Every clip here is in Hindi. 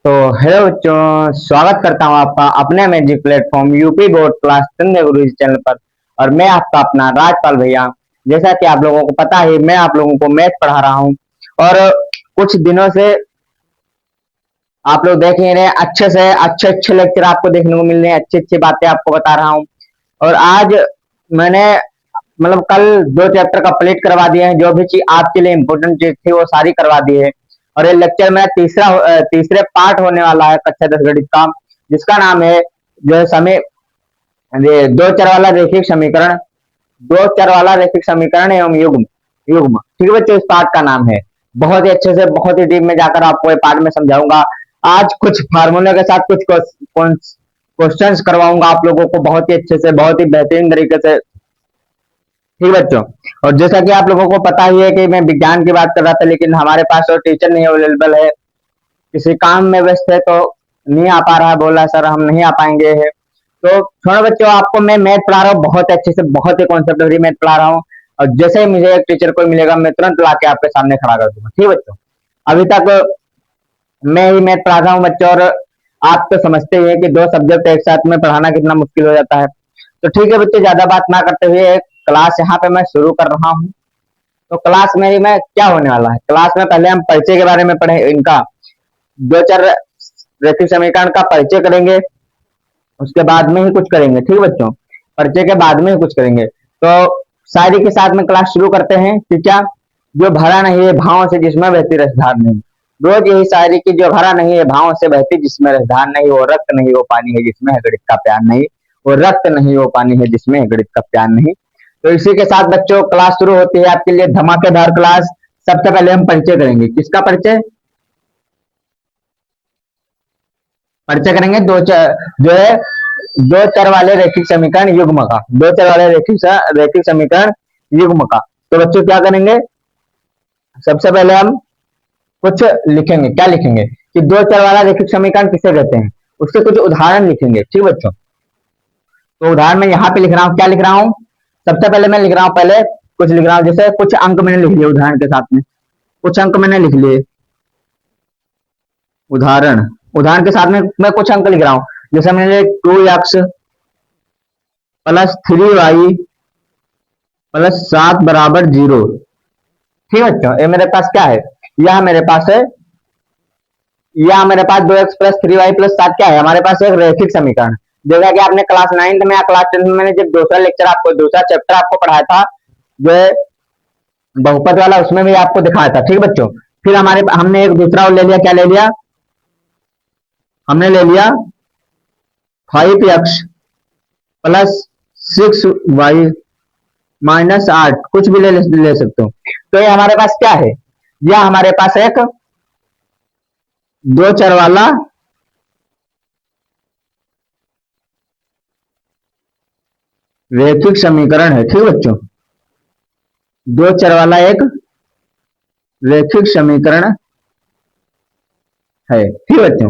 तो हेलो बच्चों, स्वागत करता हूँ आपका अपने magic platform UP board class 10 गुरु चैनल पर। और मैं आपका अपना राजपाल भैया। जैसा कि आप लोगों को पता है, मैं आप लोगों को मैथ पढ़ा रहा हूँ। और कुछ दिनों से आप लोग देख ही रहे हैं, अच्छे से अच्छे अच्छे लेक्चर आपको देखने को मिल रहे हैं, अच्छी अच्छी बातें आपको बता रहा हूँ। और आज मैंने कल 2 चैप्टर कंप्लीट करवा दिए हैं। जो भी चीज आपके लिए इम्पोर्टेंट चीज थी वो सारी करवा दी है। और ये लेक्चर मेरा तीसरे पार्ट होने वाला है कक्षा 10 गणित का, जिसका नाम है जो है समय ये दो चर वाला रैखिक समीकरण, दो चर वाला रैखिक समीकरण एवं युग्म युग्म ठीक है बच्चों, इस पार्ट का नाम है। बहुत ही अच्छे से बहुत ही डीप में जाकर आपको ये पार्ट में समझाऊंगा। आज कुछ फार्मूले के साथ कुछ क्वेश्चंस करवाऊंगा आप लोगों को, बहुत ही अच्छे से, बहुत ही बेहतरीन तरीके से। ठीक बच्चों, और जैसा कि आप लोगों को पता ही है कि मैं विज्ञान की बात कर रहा था, लेकिन हमारे पास और टीचर नहीं अवेलेबल है, किसी काम में व्यस्त है तो नहीं आ पा रहा है, बोला सर हम नहीं आ पाएंगे है। तो छोड़ो बच्चों, आपको मैं मैथ पढ़ा रहा हूँ बहुत अच्छे से, बहुत ही कॉन्सेप्ट वाली मैथ पढ़ा रहा हूँ। और जैसे ही मुझे एक टीचर को मिलेगा, मैं तुरंत ला के आपके सामने खड़ा कर दूंगा। ठीक बच्चों, अभी तक मैं ही मैथ पढ़ाता हूँ बच्चों, और आप तो समझते ही हैं कि दो सब्जेक्ट एक साथ में पढ़ाना कितना मुश्किल हो जाता है। तो ठीक है बच्चे, ज्यादा बात ना करते हुए क्लास यहाँ पे मैं शुरू कर रहा हूँ। तो क्लास मेरी में क्या होने वाला है, क्लास में पहले हम परिचय के बारे में पढ़े, इनका दो चार रैखिक समीकरण का परिचय करेंगे, उसके बाद में ही कुछ करेंगे। ठीक है बच्चों, परिचय के बाद में ही कुछ करेंगे। तो शायरी के साथ में क्लास शुरू करते हैं कि क्या, जो भरा नहीं है भावों से जिसमें बहती रसधार नहीं। रोज यही शायरी की, जो भरा नहीं है भावों से बहती जिसमें रसधार नहीं, वो रक्त नहीं वो पानी है जिसमें है गणित का प्यार नहीं, वो रक्त नहीं वो पानी है जिसमें है गणित का प्यार नहीं। तो इसी के साथ बच्चों क्लास शुरू होती है आपके लिए धमाकेदार क्लास। सबसे पहले हम परिचय करेंगे, किसका परिचय, परिचय करेंगे जो है दो चर वाले रैखिक समीकरण युग्म का, दो चर वाले रैखिक समीकरण युग्म का। तो बच्चों क्या करेंगे, सबसे पहले हम कुछ लिखेंगे। क्या लिखेंगे कि दो चर वाला रैखिक समीकरण किसे कहते हैं, उसके कुछ उदाहरण लिखेंगे। ठीक बच्चों, तो उदाहरण मैं यहाँ पे लिख रहा हूँ, क्या लिख रहा हूँ, सबसे पहले मैं लिख रहा हूँ, पहले कुछ लिख रहा हूँ, जैसे कुछ अंक मैंने लिख लिए उदाहरण के साथ में, कुछ अंक मैंने लिख लिए उदाहरण, उदाहरण के साथ में मैं कुछ अंक लिख रहा हूँ। जैसे मैंने 2x +3y +7 बराबर 0। ठीक है बच्चों, ये मेरे पास क्या है, यह मेरे पास है, यह मेरे पास 2x +3y +7 क्या है, हमारे पास एक रैखिक समीकरण। जैसा कि आपने क्लास 9th में या क्लास 10th में मैंने जब दूसरा लेक्चर आपको, दूसरा चैप्टर आपको पढ़ाया था जो है बहुपद वाला, उसमें भी आपको दिखाया था। ठीक बच्चों, फिर हमने एक दूसरा और ले लिया, क्या ले लिया, हमने ले लिया 5x +6y -8, कुछ भी ले सकते हो। तो ये हमारे पास क्या है, यह हमारे पास एक दो चर वाला रैखिक समीकरण है। ठीक बच्चों, दो चर वाला एक रैखिक समीकरण है। ठीक बच्चों,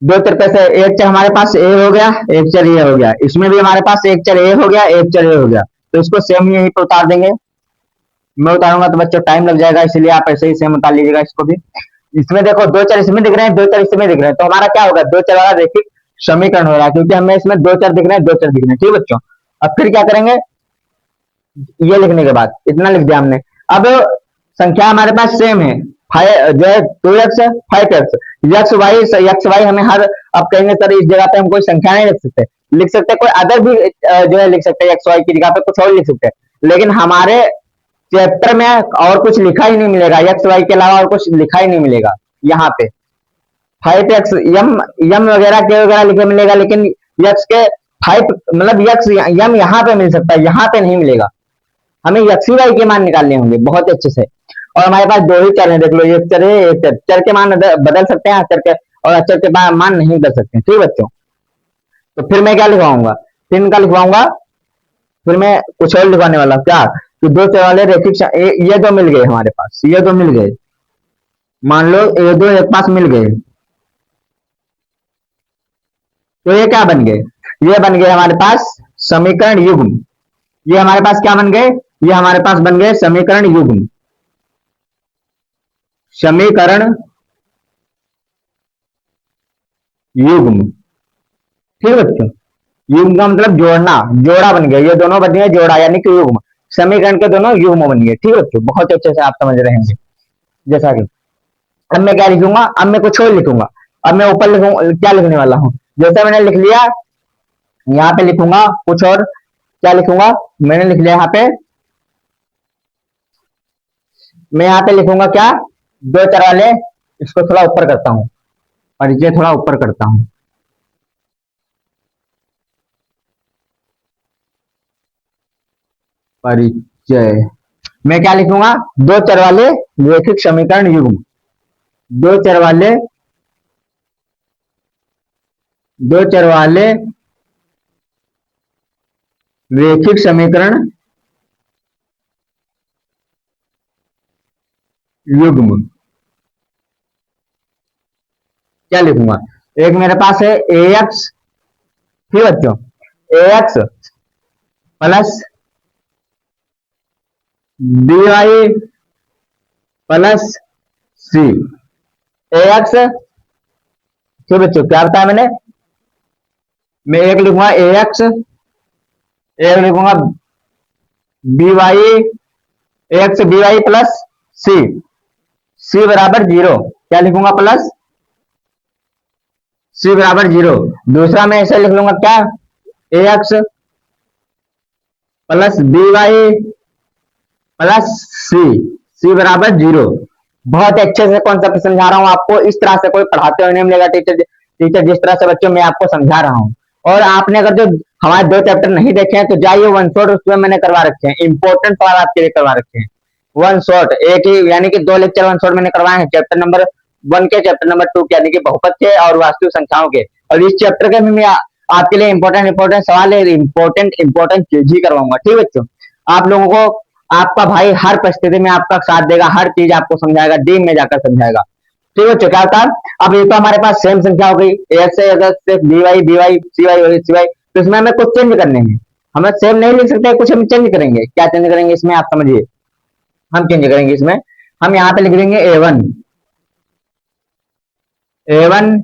दो चर कैसे, एक चर हमारे पास ए हो गया, एक चर ए हो गया, इसमें भी हमारे पास एक चर ए हो गया, एक चर ए हो गया। तो इसको सेम यहीं पे उतार देंगे। मैं उतारूंगा तो बच्चों टाइम लग जाएगा, इसलिए आप ऐसे ही सेम उतार लीजिएगा इसको भी। इसमें देखो दो चर इसमें दिख रहे हैं, दो चर इसमें दिख रहे हैं, तो हमारा क्या होगा, दो चर वाला रैखिक समीकरण हो रहा है, क्योंकि हमें इसमें दो चर दिख रहे हैं, दो चर दिख रहे हैं। ठीक बच्चों, अब फिर क्या करेंगे, ये लिखने के बाद इतना लिख दिया हमने। अब संख्या हमारे पास सेम है, जो है 2x 5x, एक्स वाई हमें हर, अब कहेंगे सर इस जगह पे हम कोई संख्या नहीं लिख सकते, लिख सकते कोई अदर भी जो है लिख सकते हैं, एक्स वाई की जगह पे कुछ और लिख सकते हैं, लेकिन हमारे चैप्टर में और कुछ लिखा ही नहीं मिलेगा, एक्स वाई के अलावा और कुछ लिखा ही नहीं मिलेगा यहाँ पे। 5x यम यम वगैरह के वगैरह लिखे मिलेगा, लेकिन यक्स के 5 यक्स यम यहाँ पे मिल सकता है, यहाँ पे नहीं मिलेगा। हमें एक्स वाई के मान निकालने होंगे बहुत अच्छे से। और हमारे पास दो ही चर हैं, देख लो, एक चर है, एक चर, चर के मान बदल सकते हैं अचर के, और अचर के मान नहीं बदल सकते। ठीक बच्चों, तो फिर मैं क्या लिखवाऊंगा, फिर इनका लिखवाऊंगा, फिर मैं कुछ और लिखवाने वाला क्या, कि दो चर वाले रैखिक ये दो मिल गए हमारे पास, ये दो मिल गए, मान लो ये दो एक पास मिल गए, तो ये क्या बन गए, ये बन गए हमारे पास समीकरण युग्म। ये हमारे पास क्या बन गए, ये हमारे पास बन गए समीकरण युग्म, समीकरण युग्म। ठीक है बच्चों, युग्म का मतलब जोड़ना, जोड़ा बन गया, ये दोनों बन गए जोड़ा यानी कि युग्म। समीकरण के दोनों युग्म बन गए। ठीक है बच्चों, बहुत अच्छे से आप समझ रहे हैं। जैसा कि अब मैं क्या लिखूंगा, अब मैं कुछ और लिखूंगा। अब मैं ऊपर लिखूंगा, क्या लिखने वाला हूँ, जैसा मैंने लिख लिया, यहाँ पे लिखूंगा कुछ और। क्या लिखूंगा, मैंने लिख लिया यहाँ पे, मैं यहाँ पे लिखूंगा क्या, दो चार वाले। इसको थोड़ा ऊपर करता हूँ, परिचय थोड़ा ऊपर करता हूँ। परिचय, मैं क्या लिखूंगा, दो चर वाले रैखिक समीकरण युग्म। दो चर वाले, दो चर वाले रैखिक समीकरण युग्म। क्या लिखूंगा, एक मेरे पास है ए एक्स, ठीक है बच्चों, A X plus B Y plus C. A X, ठीक बच्चों, क्या बताया मैंने, मैं एक लिखूंगा ए एक्स, एक लिखूंगा B Y, X B Y plus C, C बराबर जीरो। क्या लिखूंगा, प्लस सी बराबर जीरो। दूसरा मैं ऐसे लिख लूंगा क्या, A X plus B Y plus C, C बराबर जीरो। बहुत अच्छे से कॉन्सेप्ट समझा रहा हूँ आपको, इस तरह से कोई पढ़ाते हुए नहीं मिलेगा टीचर। टीचर जिस तरह से बच्चों मैं आपको समझा रहा हूँ। और आपने अगर जो हमारे दो चैप्टर नहीं देखे हैं तो जाइए, वन शॉट उसमें मैंने करवा रखे हैं, इंपॉर्टेंट सवाल आपके लिए करवा रखे हैं। वन शॉट एक ही, यानी कि दो लेक्चर वन शॉट मैंने करवाए हैं, चैप्टर नंबर वन के, चैप्टर नंबर टू के, यानी कि बहुपद के और वास्तविक संख्याओं के। और इस चैप्टर के भी मैं आपके लिए इंपॉर्टेंट इंपॉर्टेंट सवाल है, इंपॉर्टेंट इंपॉर्टेंट चीज ही करवाऊंगा। ठीक है बच्चों, आप लोगों को आपका भाई हर परिस्थिति में आपका साथ देगा, हर चीज आपको समझाएगा, डीप में जाकर समझाएगा। ठीक है बच्चों, क्या होता है, अब ये तो हमारे पास सेम संख्या हो गई, ऐसे अगर सिर्फ B Y C Y C Y, तो इसमें हमें कुछ चेंज करने हैं। हमें सेम नहीं लिख सकते, कुछ हम चेंज करेंगे। क्या चेंज करेंगे इसमें, आप समझिए। हम चेंज करेंगे इसमें, हम यहाँ पे लिख देंगे ए वन, ए one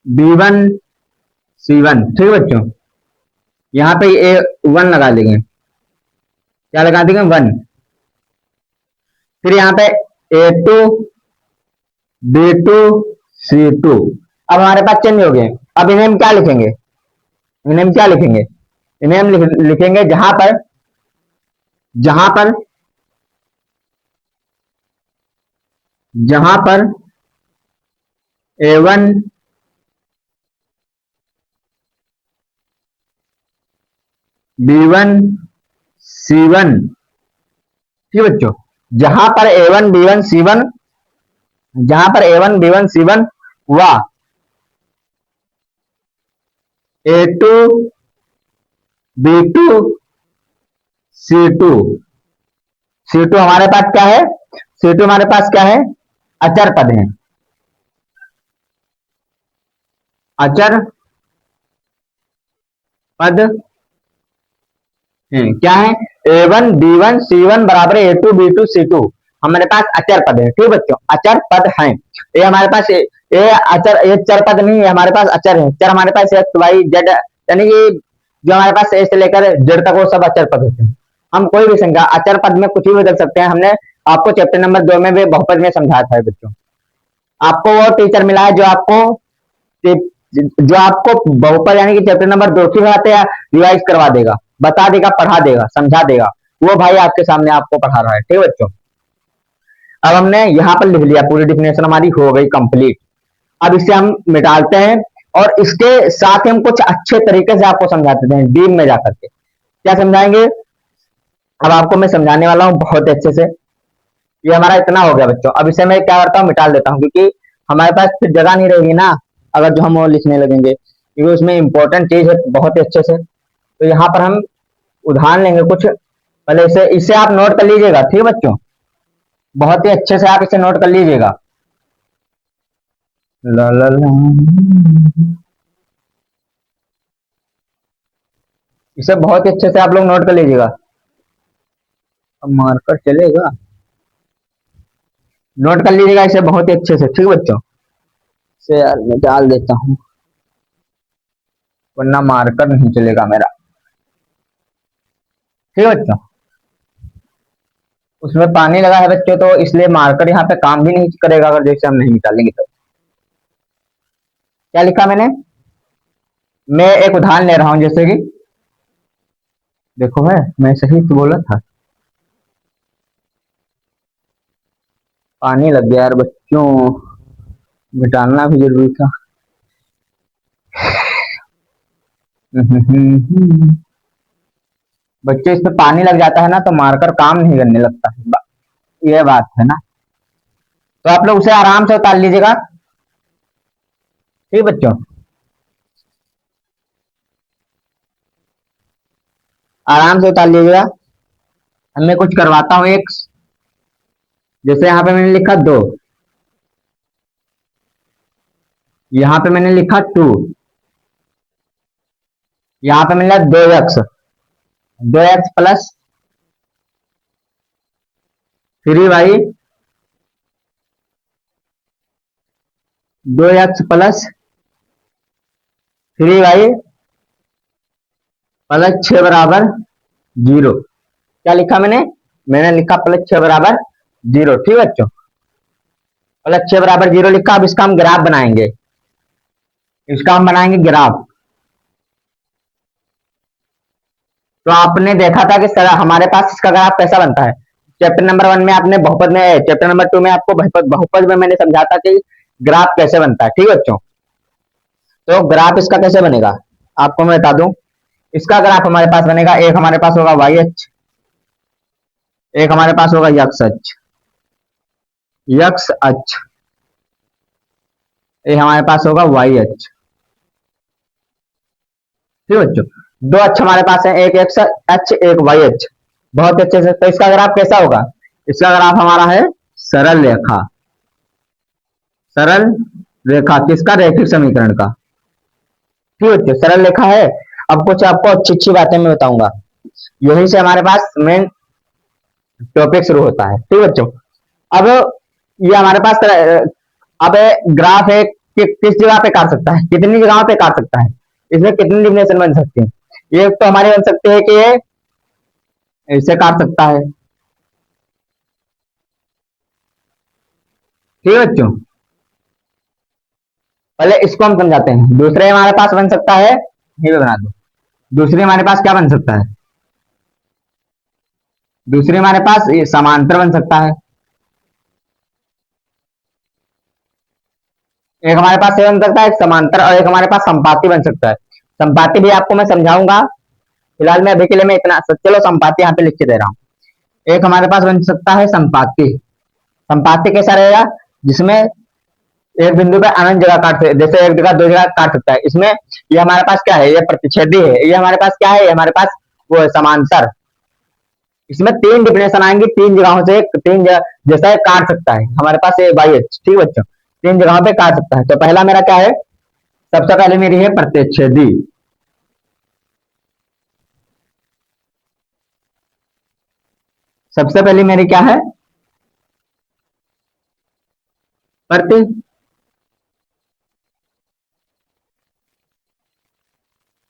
B one C one. ठीक है बच्चों, यहाँ पे ए वन लगा देंगे। क्या लगा देंगे, वन। फिर यहाँ पे A two B two C two. अब हमारे पास चेंज हो गए। अब इन्हें हम क्या लिखेंगे, इन्हें हम क्या लिखेंगे, इन्हें हम लिखेंगे जहां पर जहां पर A one B one C one. ठीक बच्चों, जहां पर A one B one C one, जहां पर A one B one C one व A two B two C two. C two हमारे पास क्या है, सी टू हमारे पास क्या है, अचर पद है, अचर पद है। क्या है, A one B one C one बराबर A two B two C two, हमारे पास अचर पद है। ठीक बच्चों, अचर पद है। ये हमारे पास ये अचर, ये चर पद नहीं है, हमारे पास अचर है। चर हमारे पास एक्स वाई जेड, यानी कि जो हमारे पास ए से लेकर जेड तक वो सब अचर पद होते हैं। हम कोई भी संख्या अचर पद में कुछ भी बदल सकते हैं। हमने आपको चैप्टर नंबर 2 में भी बहुपद में समझाया था बच्चों। आपको वो टीचर मिला है जो आपको बहुपद यानी कि चैप्टर नंबर 2 की बातें रिवाइज करवा देगा, बता देगा, पढ़ा देगा, समझा देगा। वो भाई आपके सामने आपको पढ़ा रहा है। ठीक है बच्चों, अब हमने यहाँ पर लिख लिया, पूरी डिफिनेशन हमारी हो गई कंप्लीट। अब इसे हम मिटाते हैं और इसके साथ हम कुछ अच्छे तरीके से आपको समझाते हैं, डीप में जाकर के। क्या समझाएंगे, अब आपको मैं समझाने वाला हूँ बहुत अच्छे से। ये हमारा इतना हो गया बच्चों। अब इसे मैं क्या करता हूँ, मिटाल देता हूँ, क्योंकि हमारे पास फिर जगह नहीं रहेगी ना अगर जो हम वो लिखने लगेंगे, क्योंकि उसमें इंपॉर्टेंट चीज है बहुत ही अच्छे से। तो यहाँ पर हम उदाहरण लेंगे कुछ। पहले इसे इसे आप नोट कर लीजिएगा। ठीक है बच्चों, बहुत ही अच्छे से आप इसे नोट कर लीजिएगा। ला ला ला, इसे बहुत ही अच्छे से आप लोग नोट कर लीजिएगा। अब मार्कर चलेगा, नोट कर लीजिएगा इसे बहुत ही अच्छे से। ठीक है बच्चों, से यार मैं डाल देता हूँ, वरना मार्कर नहीं चलेगा मेरा। ठीक है बच्चों, उसमें पानी लगा है बच्चों, तो इसलिए मार्कर यहाँ पे काम भी नहीं करेगा अगर जैसे हम नहीं निकालेंगे तो। क्या लिखा मैंने, मैं एक उदाहरण ले रहा हूं, जैसे कि देखो है, मैं सही तो बोला था। पानी लग गया यार बच्चों, मिटाना भी जरूरी था। बच्चों इसमें पानी लग जाता है ना, तो मार्कर काम नहीं करने लगता है, ये बात है ना। तो आप लोग उसे आराम से उतार लीजिएगा, ठीक बच्चों, आराम से उतार लीजिएगा। मैं कुछ करवाता हूँ एक, जैसे यहाँ पे मैंने लिखा 2, यहाँ पे मैंने लिखा 2, यहाँ पे मिला 2x, 2x plus 3y, 2x plus 3y plus 6 बराबर 0। क्या लिखा मैंने, मैंने लिखा प्लस 6 बराबर 0। ठीक है बच्चों, प्लस 6 बराबर 0 लिखा। अब इसका हम ग्राफ बनाएंगे, इसका हम बनाएंगे ग्राफ। तो आपने देखा था कि सर हमारे पास इसका ग्राफ कैसा बनता है। चैप्टर नंबर 1 में आपने बहुपद में, चैप्टर नंबर 2 में आपको बहुपद बहुपद में मैंने समझा था कि ग्राफ कैसे बनता है। ठीक है बच्चों, तो ग्राफ इसका कैसे बनेगा आपको मैं बता दूं। इसका ग्राफ हमारे पास बनेगा, एक हमारे पास होगा वाई अक्ष, एक हमारे पास होगा यक्स अक्ष, यक्स अक्ष, ये हमारे पास होगा वाई अक्ष। ठीक है बच्चों, दो अक्ष हमारे पास है, एक एक्स अक्ष एक वाई अक्ष। बहुत अच्छे से, तो इसका ग्राफ कैसा होगा, इसका ग्राफ हमारा है सरल रेखा, सरल रेखा किसका, रैखिक समीकरण का। ठीक है बच्चों, सरल रेखा है। अब कुछ आपको अच्छी अच्छी बातें मैं बताऊंगा, यहीं से हमारे पास मेन टॉपिक शुरू होता है। ठीक है बच्चों, अब ये हमारे पास अब ग्राफ है कि किस जगह पे काट सकता है, कितनी जगहों पे काट सकता है, इसमें कितनी डिफिनेशन बन सकती है। ये तो हमारी बन सकती है कि ये इससे काट सकता है। ठीक है बच्चों, पहले इसको हम समझाते हैं। दूसरे हमारे पास बन सकता है, ये भी बना दो। दूसरी हमारे पास क्या बन सकता है, दूसरी हमारे पास ये समांतर बन सकता है। एक हमारे पास ये बन सकता है समांतर, और एक हमारे पास संपाती बन सकता है। संपाती भी आपको मैं समझाऊंगा, फिलहाल मैं अभी के लिए मैं इतना चलो संपाती यहाँ पे लिख के दे रहा हूँ। एक हमारे पास बन सकता है संपाती। संपाती कैसा रहेगा, जिसमें एक बिंदु पे अनंत जगह काट सकते, जैसे एक जगह दो जगह काट सकता है। इसमें ये हमारे पास क्या है, ये प्रतिच्छेदी है। ये हमारे पास क्या है, ये हमारे पास वो है समांतर। इसमें तीन डिफिनेशन आएंगे, तीन जगहों से तीन जगह जैसा काट सकता है हमारे पास ये वाई एच। ठीक है बच्चों, तीन जगहों पे काट सकता है। तो पहला मेरा क्या है, सबसे पहले मेरी है प्रतिच्छेदी। सबसे पहले मेरी क्या है, प्रति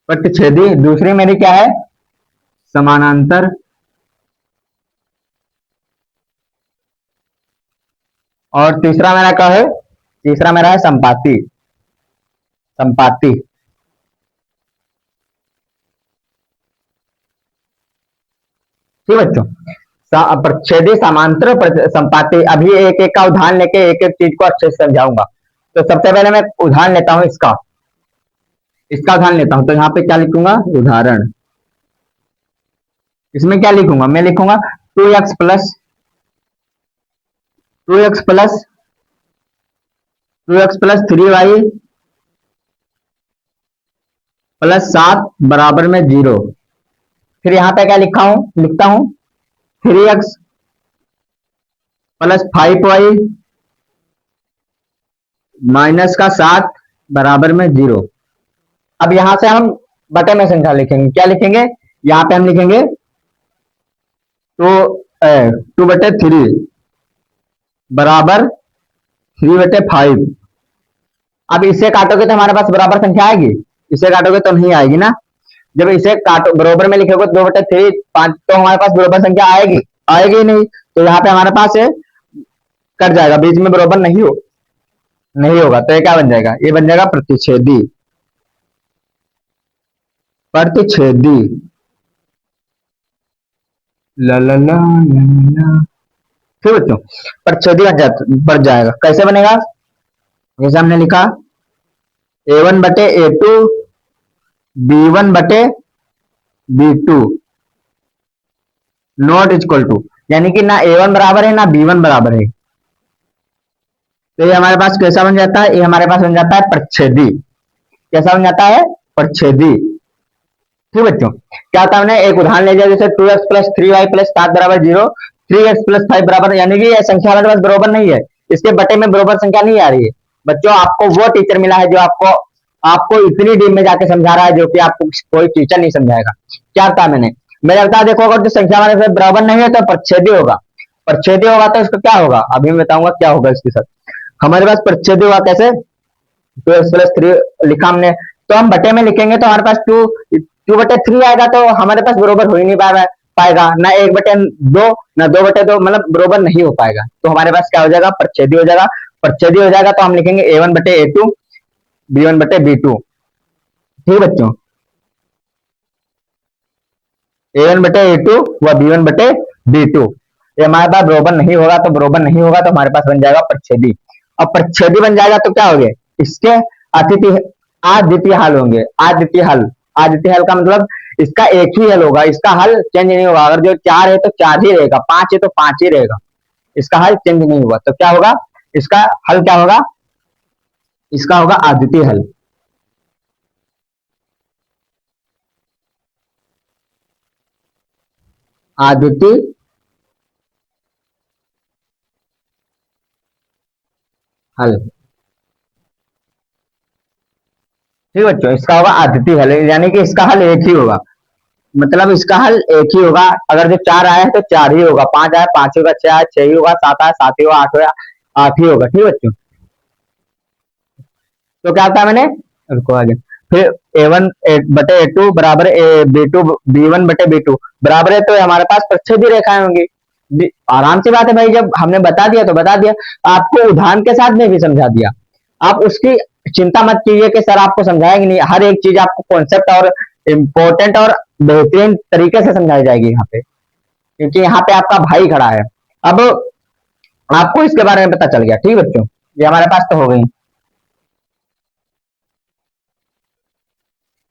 प्रतिच्छेदी। दूसरी मेरी क्या है, समानांतर। और तीसरा मेरा क्या है, तीसरा मेरा है संपाती। संपाती। ठीक है बच्चों, प्रतिच्छेदी समांतर संपाती। अभी एक एक का उदाहरण लेके एक एक चीज को अच्छे से समझाऊंगा। तो सबसे पहले मैं उदाहरण लेता हूं इसका, इसका उदाहरण लेता हूं। तो यहाँ पे क्या लिखूंगा, उदाहरण। इसमें क्या लिखूंगा, मैं लिखूंगा 2x plus 2x plus 3y plus 7 बराबर में 0। फिर यहाँ पे क्या लिखा हूं, लिखता हूं 3x प्लस 5y माइनस का 7 बराबर में 0। अब यहां से हम बटे में संख्या लिखेंगे। क्या लिखेंगे, यहाँ पे हम लिखेंगे तो 2/3 बराबर 3/5। अब इसे काटोगे तो हमारे पास बराबर संख्या आएगी, इसे काटोगे तो नहीं आएगी ना। जब इसे काटो बराबर में लिखोगे 2/3 5, तो हमारे पास बराबर संख्या आएगी, आएगी ही नहीं। तो यहाँ पे हमारे पास है कट जाएगा, बीच में बराबर नहीं होगा। तो ये क्या बन जाएगा, ये बन जाएगा प्रतिच्छेदी, प्रतिच्छेदी। ला ला ला ला ला। ठीक बच्चों, प्रतिच्छेदी बन जाएगा। कैसे बनेगा, जैसे हमने लिखा A1/A2 B1/B2 not equal to, यानी कि ना A1 बराबर है ना B1 बराबर है। तो ये हमारे पास कैसा बन जाता है, ये हमारे पास बन जाता है प्रच्छेदी। कैसा बन जाता है, प्रच्छेदी। ठीक बच्चों, क्या होता है, हमने एक उदाहरण ले लिया, जैसे 2x प्लस 3y प्लस 7 बराबर 0, 3x प्लस 5 बराबर, यानी कि ये संख्या हमारे पास बराबर नहीं है, इसके बटे में बराबर संख्या नहीं आ रही है। बच्चों, आपको वो टीचर मिला है जो आपको आपको इतनी डीप में जाके समझा रहा है, जो कि आपको कोई टीचर नहीं समझाएगा। क्या बता मैंने बता, देखो अगर जो संख्या हमारे साथ बराबर नहीं है तो प्रच्छेदी होगा। प्रच्छेदी होगा तो इसका क्या होगा, अभी मैं बताऊंगा क्या होगा इसके साथ। हमारे पास प्रच्छेदी होगा कैसे, 2x+3 लिखा हमने, तो हम बटे में लिखेंगे तो हमारे पास 2/3 आएगा, तो हमारे पास बरोबर हो ही नहीं पाएगा ना 1/2 ना 2/2, मतलब बरोबर नहीं हो पाएगा। तो हमारे पास क्या हो जाएगा, प्रच्छेदी हो जाएगा। प्रच्छेदी हो जाएगा तो हम लिखेंगे A1/A2 B1/B2। ठीक बच्चों, A1/A2 व B1/B2, ये हमारे पास बरोबर नहीं होगा, तो बरोबर नहीं होगा तो हमारे पास बन जाएगा प्रच्छेदी। अब प्रच्छेदी बन जाएगा तो क्या हो गया, इसके अतिथि आद्वितीय हल होंगे। आद्वितीय हल, आद्वितीय हल का मतलब इसका एक ही हल होगा, इसका हल चेंज नहीं होगा। अगर जो 4 है तो 4 ही रहेगा, 5 है तो 5 ही रहेगा, इसका हल चेंज नहीं होगा। तो क्या होगा, इसका हल क्या होगा, इसका होगा अद्वितीय हल। अद्वितीय हल। ठीक बच्चों, इसका होगा अद्वितीय हल, यानी कि इसका हल एक ही होगा, मतलब इसका हल एक ही होगा। अगर जो 4 आया है तो 4 ही होगा, 5 आया 5 होगा, 6 आया 6 ही होगा, 7 आया 7 ही होगा, 8 आया 8 ही होगा। ठीक बच्चों, तो क्या होता है, मैंने रुको आगे, फिर A1/A2 बराबर B1/B2 बराबर है, तो हमारे पास प्रच्छेदी रेखाएं होंगी। आराम से बात है भाई, जब हमने बता दिया तो बता दिया, आपको उदाहरण के साथ में भी समझा दिया। आप उसकी चिंता मत कीजिए कि सर आपको समझाएंगे नहीं, हर एक चीज आपको कॉन्सेप्ट और इम्पोर्टेंट और बेहतरीन तरीके से समझाई जाएगी यहाँ पे, क्योंकि यहाँ पे आपका भाई खड़ा है। अब आपको इसके बारे में पता चल गया। ठीक बच्चों, ये हमारे पास तो हो गई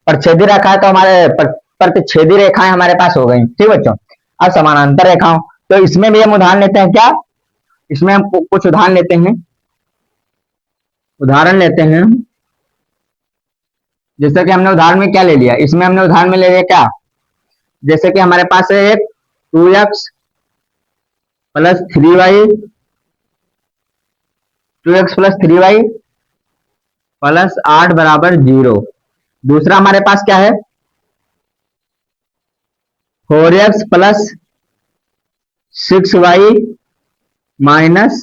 प्रच्छेदी रेखा है, तो हमारे प्रतिच्छेदी रेखाएं हमारे पास हो गई। ठीक बच्चों, अब समानांतर रेखाओं, तो इसमें भी हम उदाहरण लेते हैं क्या, इसमें हम कुछ उदाहरण लेते हैं, उदाहरण लेते हैं। जैसे कि हमने उदाहरण में क्या ले लिया, इसमें हमने उदाहरण में ले लिया क्या, जैसे कि हमारे पास है एक 2x plus 3y, 2x plus 3y plus 8 बराबर 0। दूसरा हमारे पास क्या है, 4x प्लस 6y माइनस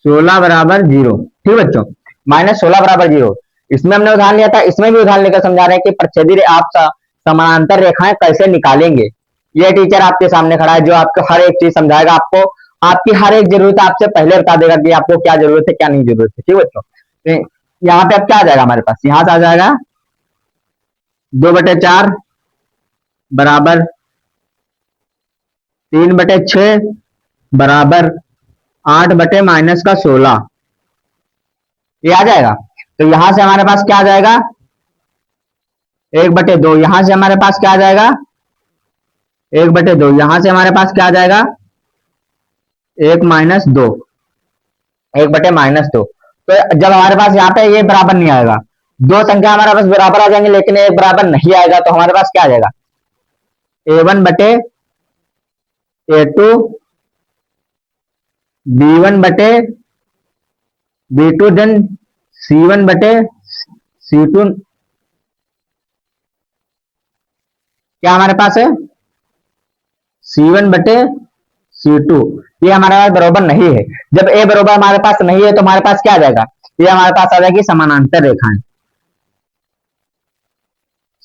16 बराबर 0। ठीक बच्चों, -16 बराबर 0, इसमें हमने उदाहरण लिया था, इसमें भी उदाहरण लेकर समझा रहे हैं कि प्रच्छेदी आप समानांतर रेखाएं कैसे निकालेंगे। ये टीचर आपके सामने खड़ा है जो आपको हर एक चीज समझाएगा, आपको आपकी हर एक जरूरत आपसे पहले बता देगा कि आपको क्या जरूरत है क्या नहीं जरूरत है। ठीक बच्चों, तो यहाँ पे अब क्या आ जाएगा हमारे पास, यहाँ से आ जाएगा 2/4 बराबर 3/6 बराबर 8/-16, ये आ जाएगा। तो यहां से हमारे पास क्या आ जाएगा, 1/2, यहां से हमारे पास क्या आ जाएगा, 1/2, यहां से हमारे पास क्या आ जाएगा, 1-2, 1/-2। तो जब हमारे पास यहाँ पे ये बराबर नहीं आएगा, दो संख्या हमारे पास बराबर आ जाएंगे लेकिन एक बराबर नहीं आएगा, तो हमारे पास क्या आ जाएगा, A1/A2 B1/B2 देन C1/C2, क्या हमारे पास है C1/C2 C2 ये हमारे पास बराबर नहीं है। जब ए बराबर हमारे पास नहीं है तो हमारे पास क्या आ जाएगा, ये हमारे पास आ जाएगी समानांतर रेखाएं,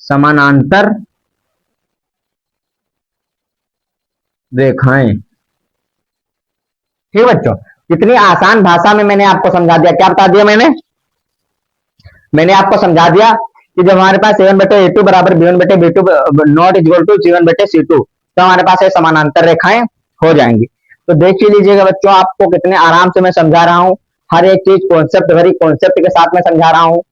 समानांतर रेखाएं। ठीक बच्चों, कितनी आसान भाषा में मैंने आपको समझा दिया। क्या बता दिया मैंने आपको समझा दिया कि जब हमारे पास A1 बटे A2 बराबर B1 बटे B2 not equal to C1 बटे C2, तो हमारे पास ये समानांतर रेखाएं हो जाएंगी। तो देख ही लीजिएगा बच्चों, आपको कितने आराम से मैं समझा रहा हूँ, हर एक चीज कॉन्सेप्ट भरी कॉन्सेप्ट के साथ में समझा रहा हूँ।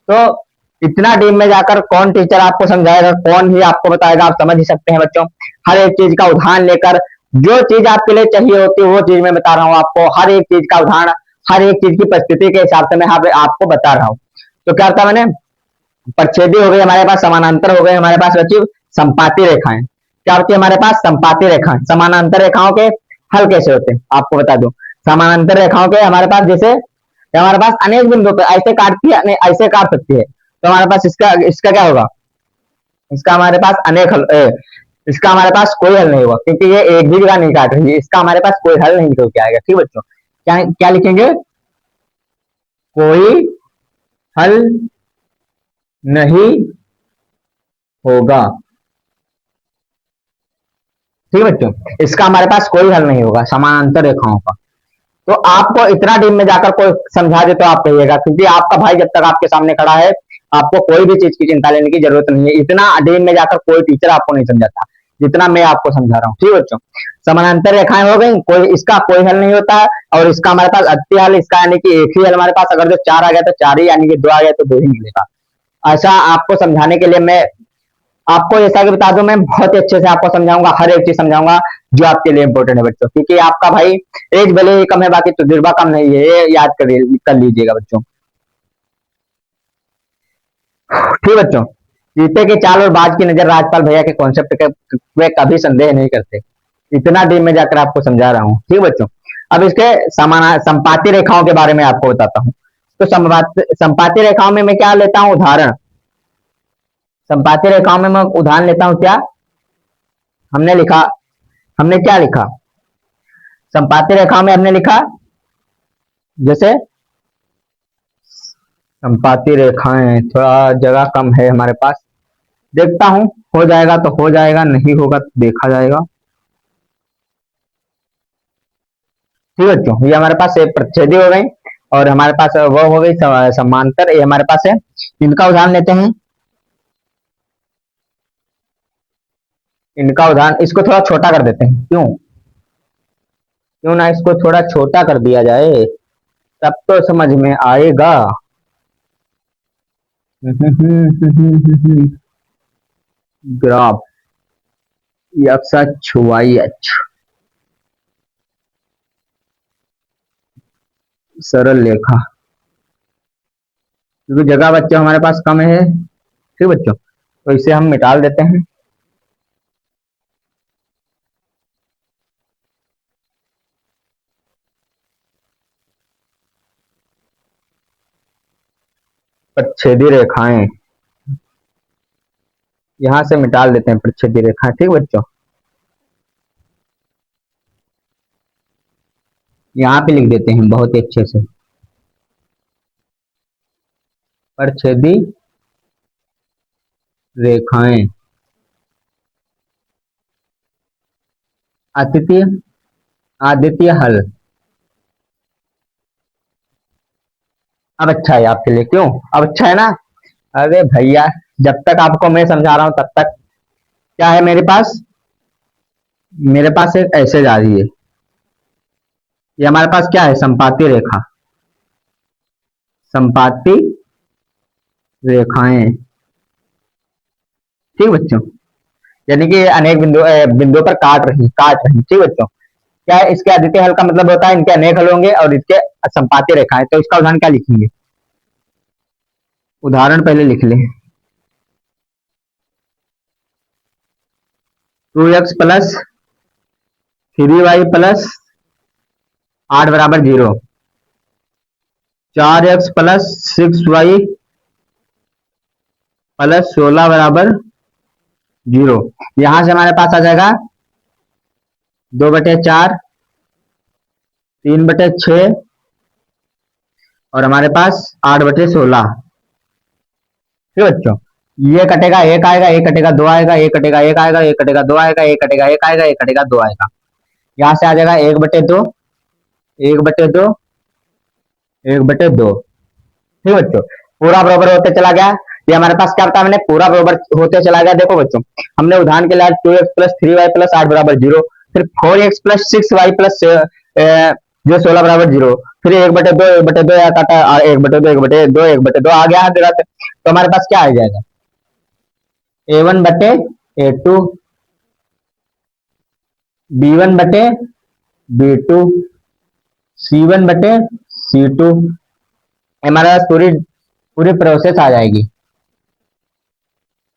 तो इतना डीप में जाकर कौन टीचर आपको समझाएगा, कौन ही आपको बताएगा, आप समझ ही सकते हैं बच्चों। हर एक चीज का उदाहरण लेकर जो चीज आपके लिए चाहिए होती है वो चीज मैं बता रहा हूँ आपको, हर एक चीज का उदाहरण, हर एक चीज की परिस्थिति के हिसाब से मैं आपको बता रहा हूँ। तो क्या था मैंने, प्रच्छेदी हो गई हमारे पास, समानांतर हो गए हमारे पास बच्ची संपाती रेखाएं। क्या होती है हमारे पास, संपाती रेखाएं। समानांतर रेखाओं के हल कैसे होते हैं आपको बता दूं। समानांतर रेखाओं के हमारे पास जैसे हमारे पास अनेक बिंदुओं पर ऐसे काटती है, ऐसे काट सकती है, तो हमारे पास इसका इसका क्या होगा, इसका हमारे पास अनेक हल इसका हमारे पास कोई हल नहीं होगा, क्योंकि ये एक भी जगह नहीं काट रही है, इसका हमारे पास कोई हल नहीं निकल के आएगा। ठीक बच्चों, क्या क्या लिखेंगे, कोई हल नहीं होगा। ठीक है बच्चों, इसका हमारे पास कोई हल नहीं होगा समानांतर रेखाओं का। तो आपको इतना डीप में जाकर कोई समझा दे तो आप कहिएगा, क्योंकि आपका भाई जब तक आपके सामने खड़ा है आपको कोई भी चीज की चिंता लेने की जरूरत नहीं है। इतना डीप में जाकर कोई टीचर आपको नहीं समझाता जितना मैं आपको समझा रहा हूँ। ठीक है बच्चों, समानांतर रेखाएं हो गई, कोई इसका कोई हल नहीं होता है, और इसका हमारे पास अद्वितीय हल, इसका यानी कि एक ही हल हमारे पास, अगर जो चार आ गया तो चार ही, यानी कि दो आ गया तो दो ही मिलेगा। ऐसा आपको समझाने के लिए मैं आपको जैसा कि बता दूं, मैं बहुत ही अच्छे से आपको समझाऊंगा, हर एक चीज समझाऊंगा जो आपके लिए इंपॉर्टेंट है बच्चों, क्योंकि आपका भाई एज भले ही कम है बाकी तजुर्बा कम नहीं है, ये याद कर लीजिएगा बच्चों। ठीक बच्चों, जीते के चाल और बाज की नजर राजपाल भैया के कॉन्सेप्ट के वे कभी संदेह नहीं करते, इतना डीप में जाकर आपको समझा रहा हूँ। ठीक बच्चों, अब इसके समान संपाती रेखाओं के बारे में आपको बताता हूँ। तो संपाती रेखाओं में मैं क्या लेता हूँ उदाहरण, संपाती रेखाओं में मैं उदाहरण लेता हूँ क्या, हमने लिखा, हमने क्या लिखा, संपाती रेखाओं में हमने लिखा जैसे संपाती रेखाएं, थोड़ा जगह कम है हमारे पास, देखता हूं हो जाएगा तो हो जाएगा, नहीं होगा तो देखा जाएगा। ठीक है बच्चों, ये हमारे पास एक प्रच्छेदी हो गई, और हमारे पास वो हो गई समांतर, ये हमारे पास है। इनका उदाहरण लेते हैं, इनका उदाहरण, इसको थोड़ा छोटा कर देते हैं, क्यों क्यों ना इसको थोड़ा छोटा कर दिया जाए, तब तो समझ में आएगा। ग्राफ एक्स वाई एच, सरल लेखा, क्योंकि जगह बच्चों हमारे पास कम है। ठीक बच्चों, तो इसे हम मिटा देते हैं। प्रच्छेदी रेखाएं यहां से मिटा देते हैं, प्रच्छेदी रेखाएं। ठीक बच्चों, यहाँ पे लिख देते हैं बहुत ही अच्छे से, प्रच्छेदी रेखाएं अद्वितीय आदित्य हल। अब अच्छा है आपके लिए, क्यों अब अच्छा है ना। अरे भैया, जब तक आपको मैं समझा रहा हूं तब तक क्या है मेरे पास, मेरे पास एक ऐसे जा रही है, ये हमारे पास क्या है, संपाती रेखा, संपाती रेखाएं। ठीक बच्चों, यानी कि अनेक बिंदुओं पर काट रही। ठीक बच्चों, क्या है इसके अद्वितीय हल का मतलब होता है इनके अनेक हल होंगे और इसके संपाती रेखाएं। तो इसका उदाहरण क्या लिखेंगे, उदाहरण पहले लिख ले, 2x प्लस 3y प्लस 8 बराबर 0, 4x प्लस 6y प्लस 16 बराबर 0। यहां से हमारे पास आ जाएगा 2/4, 3/6 और हमारे पास 8/16। ठीक है बच्चों, ये कटेगा, एक आएगा, एक कटेगा, दो आएगा, एक कटेगा, एक आएगा, एक कटेगा, दो आएगा, एक कटेगा, एक आएगा, एक कटेगा, दो आएगा। यहाँ से आ जाएगा 1/2, 1/2, 1/2। ठीक है बच्चों, पूरा बराबर होते चला गया। ये हमारे पास क्या बताया मैंने, पूरा बराबर होते चला गया। देखो बच्चों, हमने उदाहरण के लिए 2x प्लस 3y प्लस 8 = 0, फिर 4x प्लस 6y प्लस जो 16 = 0, फिर 1/2, 1/2 या काटा, 1/2, 1/2, 1/2 आ गया जगह पे। तो हमारे पास क्या आ जाएगा, a1/a2, b1/b2, c1/c2। हमारे पास पूरी पूरी प्रोसेस आ जाएगी,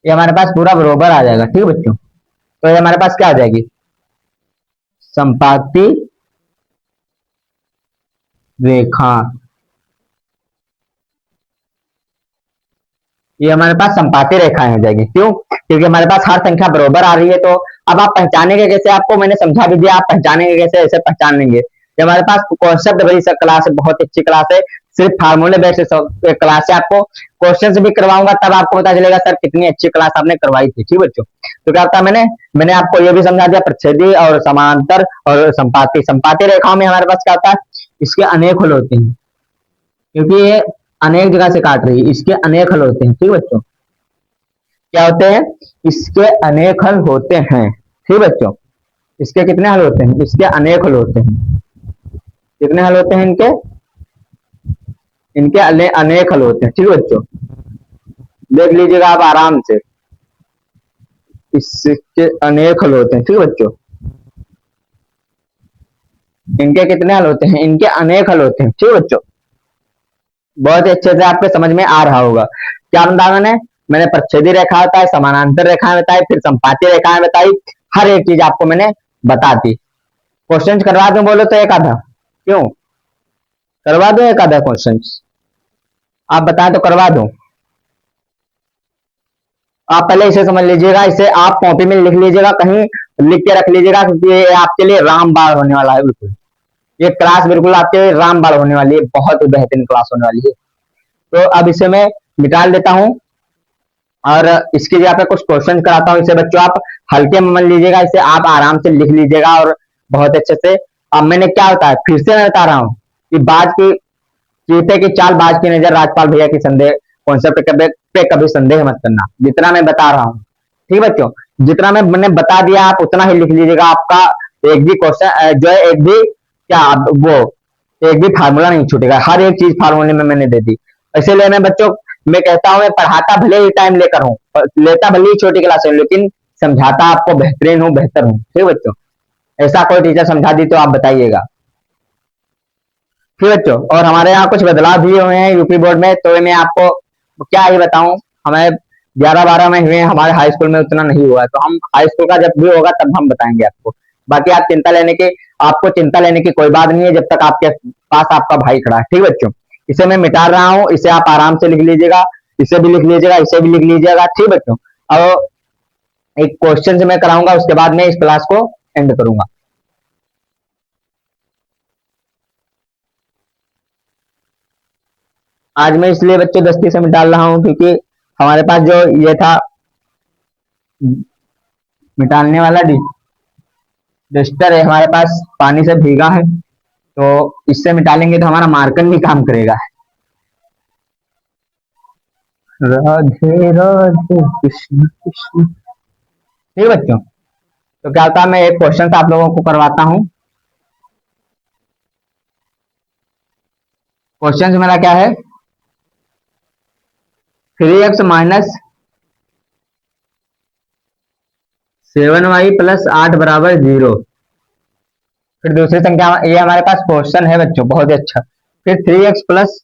ये हमारे पास पूरा बरोबर आ जाएगा। ठीक है बच्चों, तो ये हमारे पास क्या आ जाएगी, संपाती रेखा। ये हमारे पास संपाती रेखाएं हो जाएगी। क्यों, क्योंकि हमारे पास हर संख्या बरोबर आ रही है। तो अब आप पहचानेंगे कैसे, आपको मैंने समझा भी दिया, आप पहचानेंगे कैसे, ऐसे पहचान लेंगे। ये हमारे पास कॉन्सेप्ट भरी सब क्लास है, बहुत अच्छी क्लास है, सिर्फ फार्मूले बेस्ड क्लास है। आपको क्वेश्चन भी करवाऊंगा, तब आपको पता चलेगा सर कितनी अच्छी क्लास आपने करवाई थी। ठीक बच्चों, तो क्या होता मैंने मैंने आपको ये भी समझा दिया, प्रच्छेदी और समांतर और संपाती। संपाती रेखाओं में हमारे पास क्या होता है, इसके अनेक हल होते हैं, क्योंकि ये अनेक जगह से काट रही है, इसके अनेक हल होते हैं। ठीक बच्चों, क्या होते हैं, इसके अनेक हल होते हैं। ठीक बच्चों, इसके कितने हल होते हैं, इसके अनेक हल होते हैं। कितने हल होते हैं इनके, इनके अनेक हल होते हैं। ठीक बच्चों, देख लीजिएगा आप आराम से, इसके अनेक हल होते हैं। ठीक बच्चों, इनके कितने हल होते हैं, इनके अनेक हल होते हैं। ठीक बच्चों, बहुत अच्छे से आपके समझ में आ रहा होगा। क्या बताया मैंने प्रच्छेदी रेखा बताई, समानांतर रेखाएं बताई, फिर संपाती रेखाएं बताई, हर एक चीज आपको मैंने बता दी। क्वेश्चन करवा दूं बोलो तो एक आधा, क्यों करवा दो एक आधा क्वेश्चन, आप बताएं तो करवा दूं। आप पहले इसे समझ लीजिएगा, इसे आप कॉपी में लिख लीजिएगा, कहीं लिख के रख लीजिएगा, क्योंकि ये आपके लिए रामबाण होने वाला है। बिल्कुल ये क्लास बिल्कुल आपके लिए रामबाण होने वाली है, बहुत ही बेहतरीन क्लास होने वाली है। तो अब इसे मैं निकाल देता हूं और इसकी जगह पे कुछ क्वेश्चन कराता हूं। इसे बच्चों आप हल्के में मान लीजिएगा, इसे आप आराम से लिख लीजिएगा और बहुत अच्छे से। अब मैंने क्या बताया, फिर से मैं बता रहा हूँ कि बाज की चीते की चाल बाज की नजर, राजपाल भैया की संदेह कॉन्सेप्ट पे कभी संदेह मत करना, जितना मैं बता रहा हूँ। ठीक बच्चों, जितना मैंने बता दिया आप उतना ही लिख लीजिएगा। आपका एक भी क्वेश्चन जो है, एक भी क्या वो एक भी फार्मूला नहीं छूटेगा, हर एक चीज फार्मूले में मैंने दे दी। इसीलिए मैं बच्चों, मैं कहता हूं, मैं पढ़ाता भले ही टाइम लेकर हूँ, लेता भले ही छोटी क्लास है, लेकिन समझाता आपको बेहतरीन हूँ, बेहतर हूँ। ठीक बच्चों, ऐसा कोई टीचर समझा दी तो आप बताइएगा। ठीक बच्चों, और हमारे यहाँ कुछ बदलाव भी हुए हैं यूपी बोर्ड में, तो मैं आपको क्या ही बताऊं। हमें 11-12 में हुए, हमारे हाई स्कूल में उतना नहीं हुआ, तो हम हाई स्कूल का जब भी होगा तब हम बताएंगे आपको। बाकी आप आपको चिंता लेने की कोई बात नहीं है, जब तक आपके पास आपका भाई खड़ा है। ठीक बच्चों, इसे मैं मिटा रहा हूँ, इसे आप आराम से लिख लीजिएगा, इसे भी लिख लीजिएगा, इसे भी लिख लीजिएगा। ठीक बच्चों, अब एक क्वेश्चन से मैं कराऊंगा, उसके बाद मैं इस क्लास को एंड करूंगा। आज मैं इसलिए बच्चों दस्ती से डाल रहा हूँ, क्योंकि हमारे पास जो ये था मिटाने वाला डस्टर है, हमारे पास पानी से भीगा है, तो इससे मिटालेंगे तो हमारा मार्कर भी काम करेगा। राधे राधे कृष्ण कृष्ण। ठीक बच्चों, तो क्या होता है, मैं एक क्वेश्चन आप लोगों को करवाता हूँ। क्वेश्चन मेरा क्या है, 3x माइनस 7y प्लस 8 = 0। फिर दूसरी संख्या, ये हमारे पास क्वेश्चन है बच्चों, बहुत ही अच्छा। फिर 3x प्लस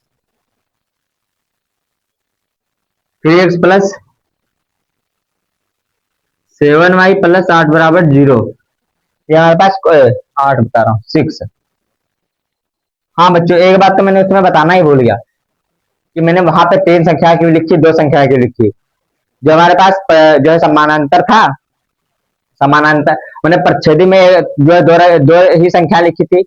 7y प्लस 8 = 0। ये हमारे पास 8 बता रहा हूँ, 6। हाँ बच्चों, एक बात तो मैंने उसमें बताना ही भूल गया कि मैंने वहां पे 3 संख्या क्यों लिखी, 2 संख्या क्यों लिखी। जो हमारे पास जो है समानांतर था, समानांतर मैंने प्रच्छेदी में जो दो ही संख्या लिखी थी,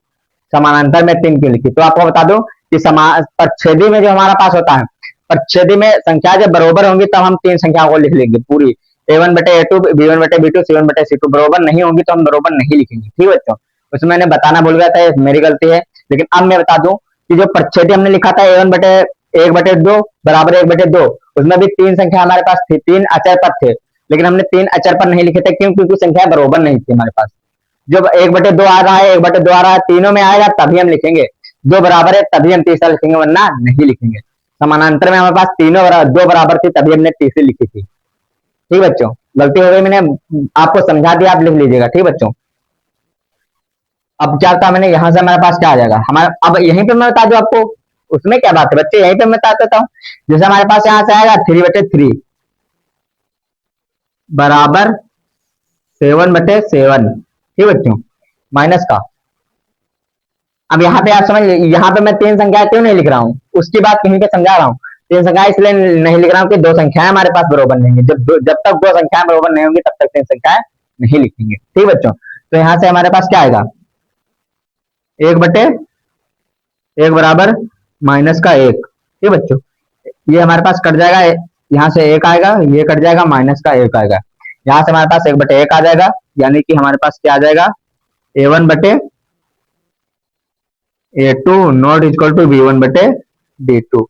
समानांतर में 3 क्यों लिखी। तो आपको बता दूं कि प्रच्छेदी में जो हमारा पास होता है, प्रच्छेदी में संख्या जब बरोबर होंगी तब हम 3 संख्याओं को लिख लेंगे पूरी, a1 बटे a2, b1 बटे b2, c1 बटे c2। बरोबर नहीं होंगी तो हम बरोबर नहीं लिखेंगे। ठीक बच्चों, उसमें मैंने बताना भूल गया था, मेरी गलती है। लेकिन अब मैं बता दूं कि जो प्रच्छेदी हमने लिखा था a1 बटे 1/2 बराबर 1/2, उसमें भी 3 संख्या हमारे पास थी, 3 अचर पद थे, लेकिन हमने 3 अचर पद नहीं लिखे थे। क्यों? क्योंकि संख्या बरोबर नहीं थी हमारे पास। जब 1/2 आ रहा है, 1/2 आ रहा है, तीनों में आएगा तभी हम लिखेंगे, दो बराबर है तभी हम तीसरा लिखेंगे, वरना नहीं लिखेंगे। समानांतर में हमारे पास तीनों दो बराबर थी तभी हमने तीसरी लिखी थी। ठीक बच्चों, गलती हो गई, मैंने आपको समझा दिया, आप लिख लीजिएगा। ठीक बच्चों, अब क्या था, मैंने यहां से हमारे पास क्या आ जाएगा हमारा, अब यहीं पे मैं बता दूं आपको, उसमें क्या बात है बच्चे, यहीं पे मैं बता देता हूँ। जैसे हमारे पास यहां से आएगा 3/3 बराबर 7/7। ठीक बच्चों, माइनस का, अब यहाँ पे आप समझ, यहाँ पे मैं 3 संख्या क्यों नहीं लिख रहा हूँ, उसकी बात कहीं पे समझा रहा हूँ। 3 संख्या इसलिए नहीं लिख रहा हूँ कि 2 संख्याएं हमारे पास बरोबर नहीं है। जब तक 2 संख्याएं बरोबर नहीं होंगी तब तक 3 संख्याएं नहीं लिखेंगे। ठीक बच्चों, तो यहाँ से हमारे पास क्या आएगा, 1/1 बराबर -1। ठीक बच्चों, ये हमारे पास कट जाएगा, यहाँ से 1 आएगा, ये कट जाएगा, -1 आएगा। यहाँ से हमारे पास 1/1 आ जाएगा, यानी कि हमारे पास क्या आ जाएगा, a1 बटे a2 not equal to b1 बटे b2।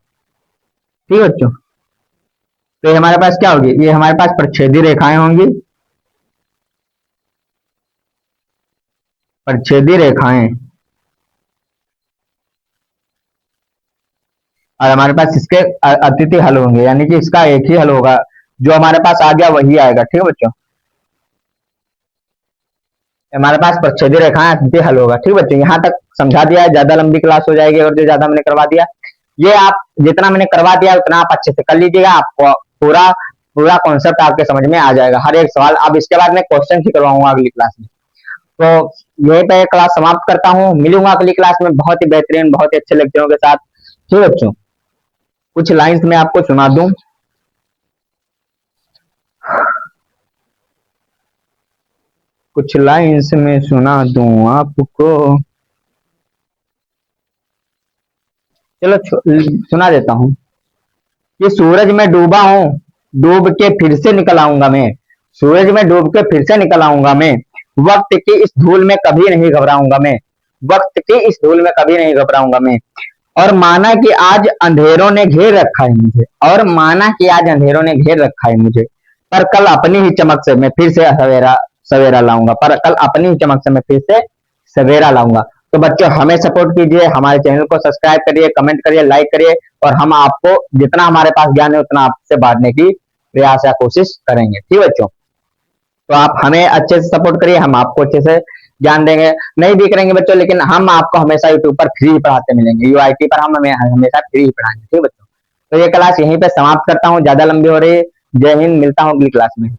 ठीक बच्चों, तो ये हमारे पास क्या होगी, ये हमारे पास प्रच्छेदी रेखाएं होंगी, प्रच्छेदी रेखाएं, और हमारे पास इसके अतिथि हल होंगे, यानी कि इसका एक ही हल होगा, जो हमारे पास आ गया वही आएगा। ठीक है बच्चों, हमारे पास प्रच्छेदी रेखाएं अतिथि हल होगा। ठीक बच्चों, यहाँ तक समझा दिया है, ज्यादा लंबी क्लास हो जाएगी और जो ज्यादा मैंने करवा दिया, ये आप जितना मैंने करवा दिया उतना आप अच्छे से कर लीजिएगा, आपको पूरा पूरा कॉन्सेप्ट आपके समझ में आ जाएगा, हर एक सवाल। अब इसके बाद मैं क्वेश्चन ही करवाऊंगा अगली क्लास में। तो यही पे क्लास समाप्त करता हूँ, मिलूंगा अगली क्लास में बहुत ही बेहतरीन, बहुत ही अच्छे लेक्चरों के साथ। ठीक बच्चों, कुछ लाइंस में आपको सुना दूं, कुछ लाइंस में सुना दूं आपको, चलो सुना देता हूँ कि सूरज में डूबा हूँ, डूब के फिर से निकल आऊंगा मैं, सूरज में डूब के फिर से निकल आऊंगा मैं, वक्त की इस धूल में कभी नहीं घबराऊंगा मैं, वक्त की इस धूल में कभी नहीं घबराऊंगा मैं। और माना कि आज अंधेरों ने घेर रखा है मुझे, और माना कि आज अंधेरों ने घेर रखा है मुझे, पर कल अपनी ही चमक से मैं फिर से सवेरा सवेरा लाऊंगा, पर कल अपनी ही चमक से मैं फिर से सवेरा लाऊंगा। तो बच्चों, हमें सपोर्ट कीजिए, हमारे चैनल को सब्सक्राइब करिए, कमेंट करिए, लाइक करिए, और हम आपको जितना हमारे पास ज्ञान है उतना आपसे बांटने की प्रयास या कोशिश करेंगे। ठीक बच्चों, तो आप हमें अच्छे से सपोर्ट करिए, हम आपको अच्छे से ज्ञान देंगे, नहीं भी करेंगे बच्चों, लेकिन हम आपको हमेशा यूट्यूब पर फ्री पढ़ाते मिलेंगे, यूआईटी पर हम हमेशा फ्री पढ़ाएंगे। ठीक बच्चों, तो ये क्लास यहीं पे समाप्त करता हूँ, ज्यादा लंबी हो रही है। जय हिंद, मिलता हूँ अगली क्लास में।